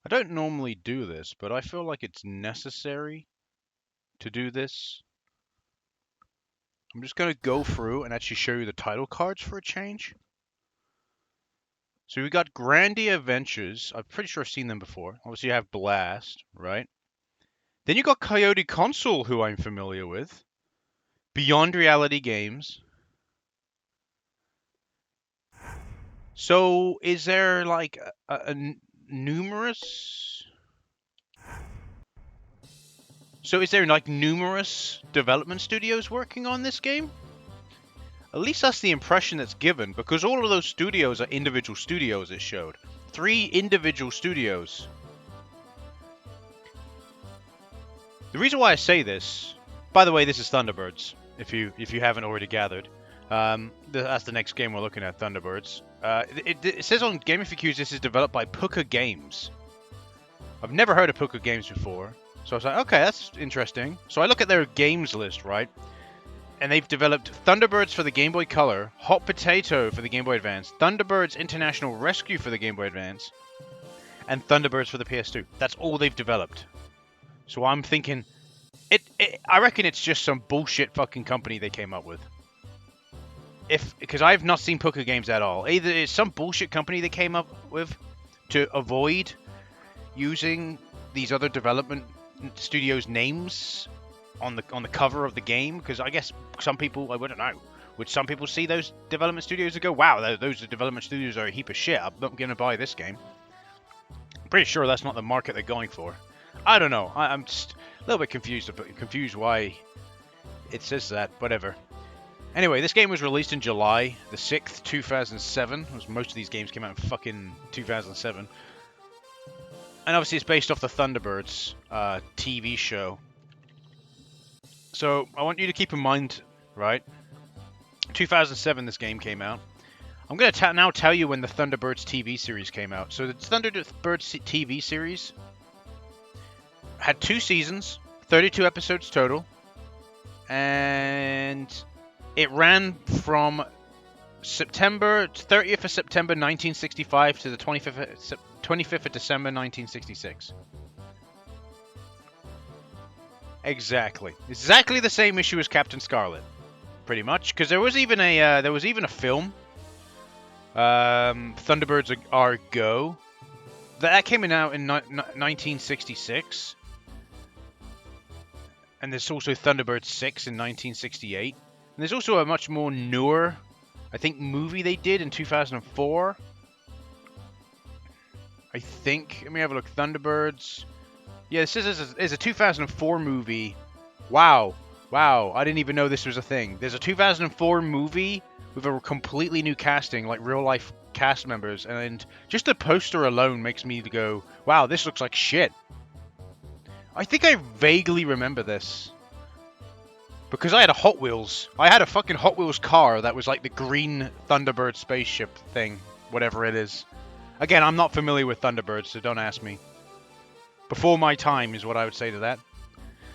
I don't normally do this, but I feel like it's necessary to do this. I'm just going to go through and actually show you the title cards for a change. So we got Grandia Adventures. I'm pretty sure I've seen them before. Obviously you have Blast, right? Then you got Coyote Console, who I'm familiar with. Beyond Reality Games. So is there like a numerous... So is there like numerous development studios working on this game? At least that's the impression that's given, because all of those studios are individual studios, it showed. 3 individual studios. The reason why I say this, by the way, this is Thunderbirds, if you haven't already gathered. That's the next game we're looking at, Thunderbirds. It says on Game FAQs this is developed by Pukka Games. I've never heard of Pukka Games before, so I was like, okay, that's interesting. So I look at their games list, right? And they've developed Thunderbirds for the Game Boy Color, Hot Potato for the Game Boy Advance, Thunderbirds International Rescue for the Game Boy Advance, and Thunderbirds for the PS2. That's all they've developed. So I'm thinking, I reckon it's just some bullshit fucking company they came up with. Because I've not seen Pukka Games at all. Either it's some bullshit company they came up with to avoid using these other development studios' names on the cover of the game, because I guess some people, I wouldn't know, would some people see those development studios and go, wow, those development studios are a heap of shit, I'm not going to buy this game. I'm pretty sure that's not the market they're going for. I don't know, I'm just a little bit confused why it says that, whatever. Anyway, this game was released in July the 6th, 2007, as most of these games came out in fucking 2007. And obviously it's based off the Thunderbirds TV show. So I want you to keep in mind, right? 2007 this game came out. I'm going to now tell you when the Thunderbirds TV series came out. So the Thunderbirds TV series had 2 seasons, 32 episodes total. And it ran from September 30th of September 1965 to the 25th of December 1966. Exactly the same issue as Captain Scarlet, pretty much. Because there was even a film, Thunderbirds Are Go, that came out in 1966, and there's also Thunderbirds 6 in 1968. And there's also a much more newer, I think, movie they did in 2004. I think. Let me have a look. Thunderbirds. Yeah, this is a 2004 movie. Wow. I didn't even know this was a thing. There's a 2004 movie with a completely new casting, like real life cast members, and just the poster alone makes me go, wow, this looks like shit. I think I vaguely remember this. Because I had a Hot Wheels. I had a fucking Hot Wheels car that was like the green Thunderbird spaceship thing, whatever it is. Again, I'm not familiar with Thunderbirds, so don't ask me. Before my time is what I would say to that.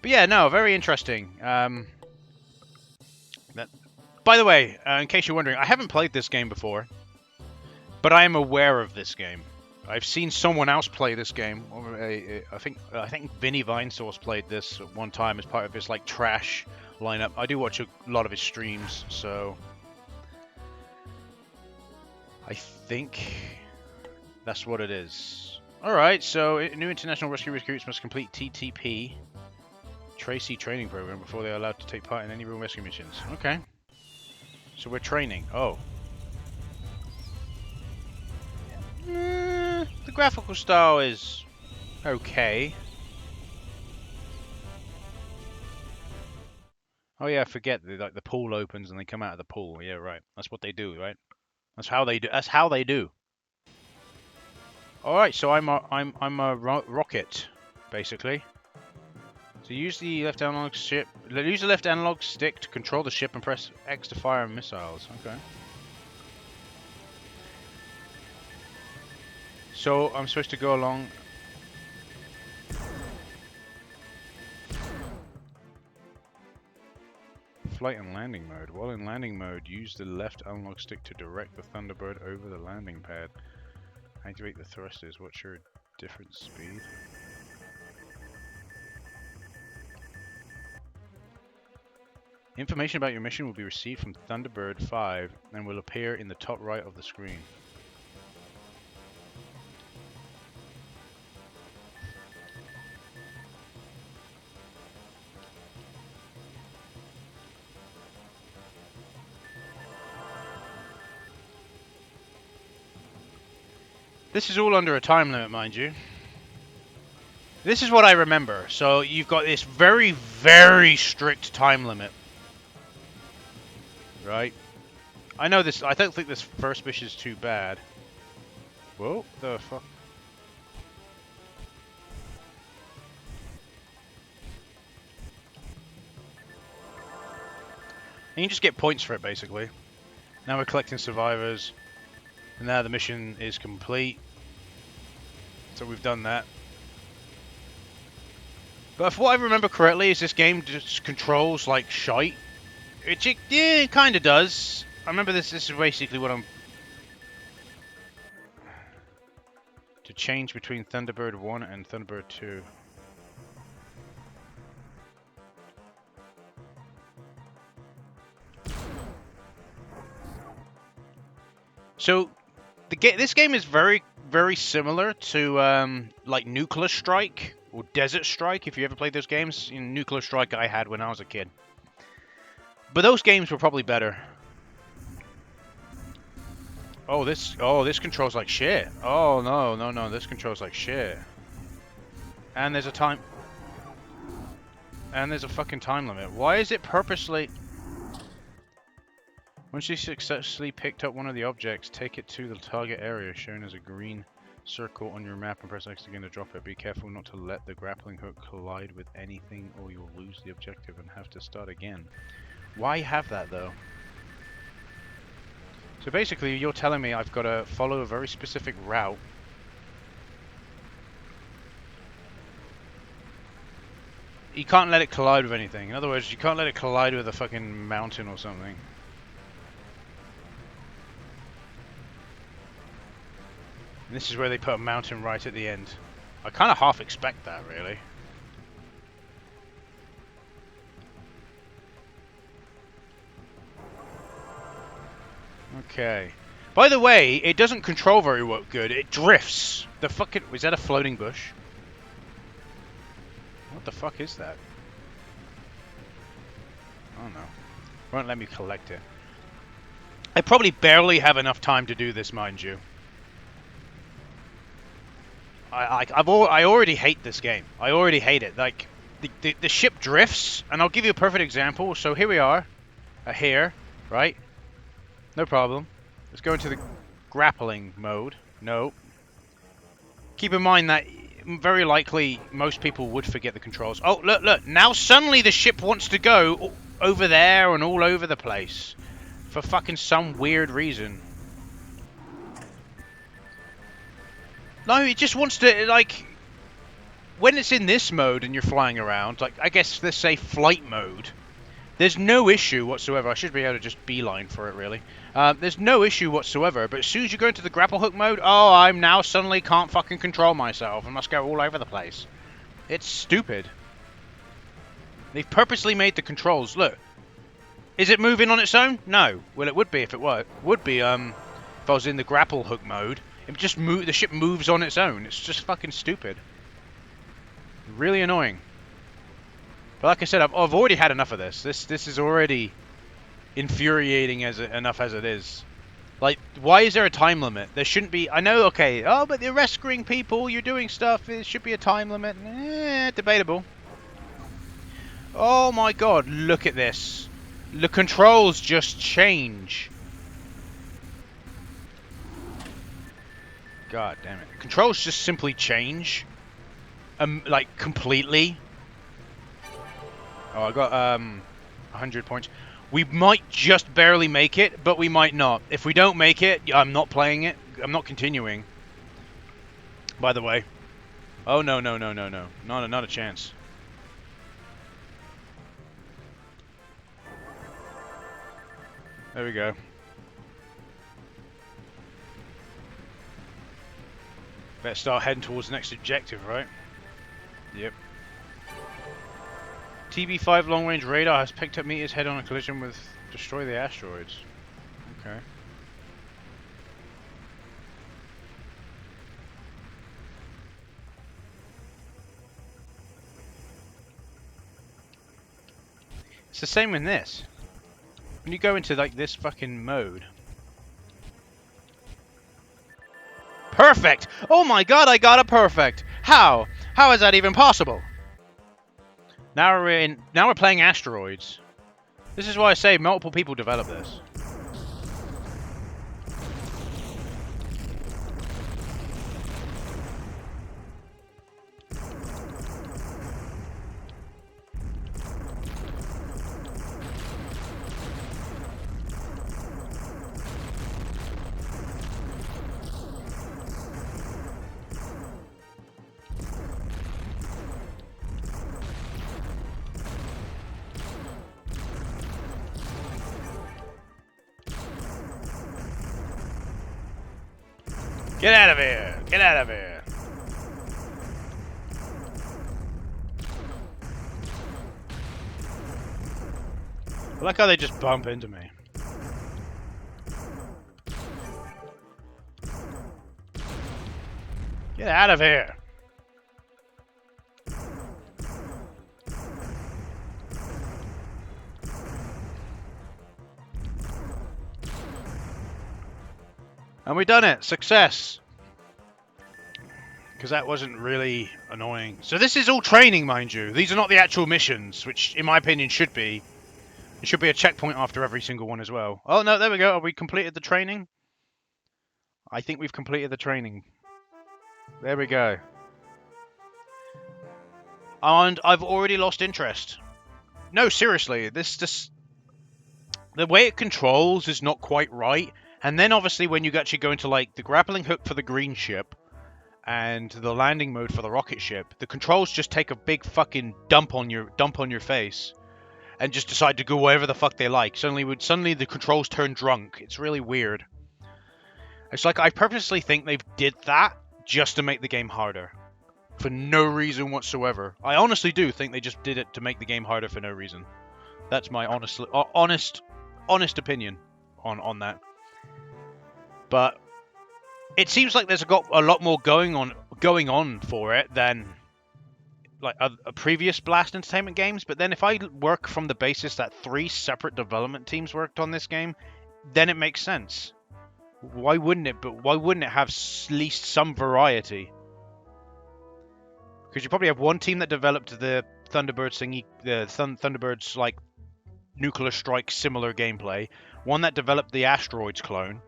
But yeah, no, very interesting. By the way, in case you're wondering, I haven't played this game before, but I am aware of this game. I've seen someone else play this game. I think Vinny Vinesauce played this at one time as part of his like trash lineup. I do watch a lot of his streams, so I think that's what it is. Alright, so new international rescue recruits must complete TTP Tracy training program before they are allowed to take part in any real rescue missions. Okay. So we're training. Oh. The graphical style is okay. Oh yeah, I forget. Like the pool opens and they come out of the pool. Yeah, right. That's what they do, right? That's how they do. That's how they do. All right, so I'm a rocket, basically. So use the left analog stick to control the ship and press X to fire missiles. Okay. So I'm supposed to go along. Flight and landing mode. While in landing mode, use the left analog stick to direct the Thunderbird over the landing pad. Activate the thrusters. What's your Different speed. Information about your mission will be received from Thunderbird 5 and will appear in the top right of the screen. This is all under a time limit, mind you. This is what I remember. So you've got this very, very strict time limit. Right? I know this. I don't think this first mission is too bad. Whoa, the fuck? And you just get points for it, basically. Now we're collecting survivors. And now the mission is complete. So we've done that. But if what I remember correctly is this game just controls like shite. It kind of does. I remember this is basically what I'm... To change between Thunderbird 1 and Thunderbird 2. So, this game is very, very similar to like Nuclear Strike or Desert Strike. If you ever played those games, Nuclear Strike I had when I was a kid. But those games were probably better. Oh, this controls like shit. Oh no, this controls like shit. And there's a time. And there's a fucking time limit. Why is it purposely? Once you successfully picked up one of the objects, take it to the target area shown as a green circle on your map and press X again to drop it. Be careful not to let the grappling hook collide with anything or you'll lose the objective and have to start again. Why have that though? So basically you're telling me I've got to follow a very specific route. You can't let it collide with anything. In other words, you can't let it collide with a fucking mountain or something. And this is where they put a mountain right at the end. I kind of half expect that, really. Okay. By the way, it doesn't control very good. It drifts. The fucking... Is that a floating bush? What the fuck is that? Oh no. Won't let me collect it. I probably barely have enough time to do this, mind you. I already hate this game. I already hate it. Like, the ship drifts, and I'll give you a perfect example. So here we are. Here, right? No problem. Let's go into the grappling mode. No. Keep in mind that very likely most people would forget the controls. Oh, look. Now suddenly the ship wants to go over there and all over the place. For fucking some weird reason. No, it just wants to, like... When it's in this mode and you're flying around, like, I guess, let's say flight mode, there's no issue whatsoever. I should be able to just beeline for it, really. There's no issue whatsoever, but as soon as you go into the grapple hook mode, oh, I'm now suddenly can't fucking control myself and must go all over the place. It's stupid. They've purposely made the controls, look. Is it moving on its own? No. Well, it would be if it were. It would be, if I was in the grapple hook mode. It just the ship moves on its own. It's just fucking stupid. Really annoying. But like I said, I've already had enough of this. This is already infuriating enough as it is. Like, why is there a time limit? There shouldn't be. I know, okay. Oh, but you're rescuing people. You're doing stuff. There should be a time limit. Debatable. Oh my god, look at this. The controls just change. God damn it. Controls just simply change. Like, completely. Oh, I got 100 points. We might just barely make it, but we might not. If we don't make it, I'm not playing it. I'm not continuing. By the way. Oh, no. Not a chance. There we go. Better start heading towards the next objective, right? Yep. TB5 long-range radar has picked up Meteor's head on a collision with destroy the asteroids. Okay. It's the same in this. When you go into like this fucking mode. Perfect! Oh my god, I got a perfect! How? How is that even possible? Now we're playing asteroids. This is why I say multiple people develop this. Get out of here! Get out of here! I like how they just bump into me. Get out of here! And we done it! Success! Because that wasn't really annoying. So this is all training, mind you. These are not the actual missions, which in my opinion should be. It should be a checkpoint after every single one as well. Oh no, there we go. Have we completed the training? I think we've completed the training. There we go. And I've already lost interest. No, seriously, this the way it controls is not quite right. And then obviously when you actually go into like the grappling hook for the green ship and the landing mode for the rocket ship, the controls just take a big fucking dump on your face and just decide to go wherever the fuck they like. Suddenly the controls turn drunk. It's really weird. It's like I purposely think they did that just to make the game harder. For no reason whatsoever. I honestly do think they just did it to make the game harder for no reason. That's my honest opinion on that. But it seems like there's got a lot more going on for it than like a previous Blast Entertainment games. But then if I work from the basis that 3 separate development teams worked on this game, then it makes sense. Why wouldn't it? But why wouldn't it have at least some variety? Because you probably have one team that developed the Thunderbirds thingy, the Thunderbirds like nuclear strike similar gameplay. One that developed the Asteroids clone.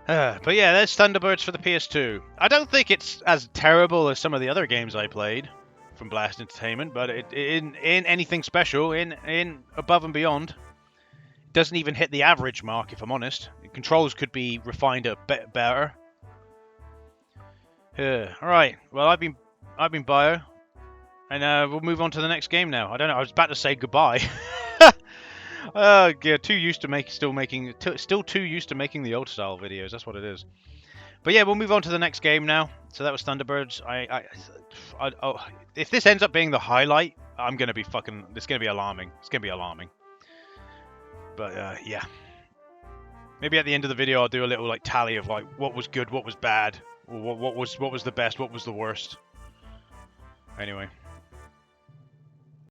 But yeah, there's Thunderbirds for the PS2. I don't think it's as terrible as some of the other games I played from Blast Entertainment, but in anything special, in above and beyond, it doesn't even hit the average mark. If I'm honest, the controls could be refined a bit better. All right. Well, I've been Bio, and we'll move on to the next game now. I don't know. I was about to say goodbye. Yeah, too used to still too used to making the old style videos. That's what it is. But yeah, we'll move on to the next game now. So that was Thunderbirds. If this ends up being the highlight, I'm gonna be fucking. It's gonna be alarming. It's gonna be alarming. But yeah, maybe at the end of the video I'll do a little like tally of like what was good, what was bad, or what was the best, what was the worst. Anyway.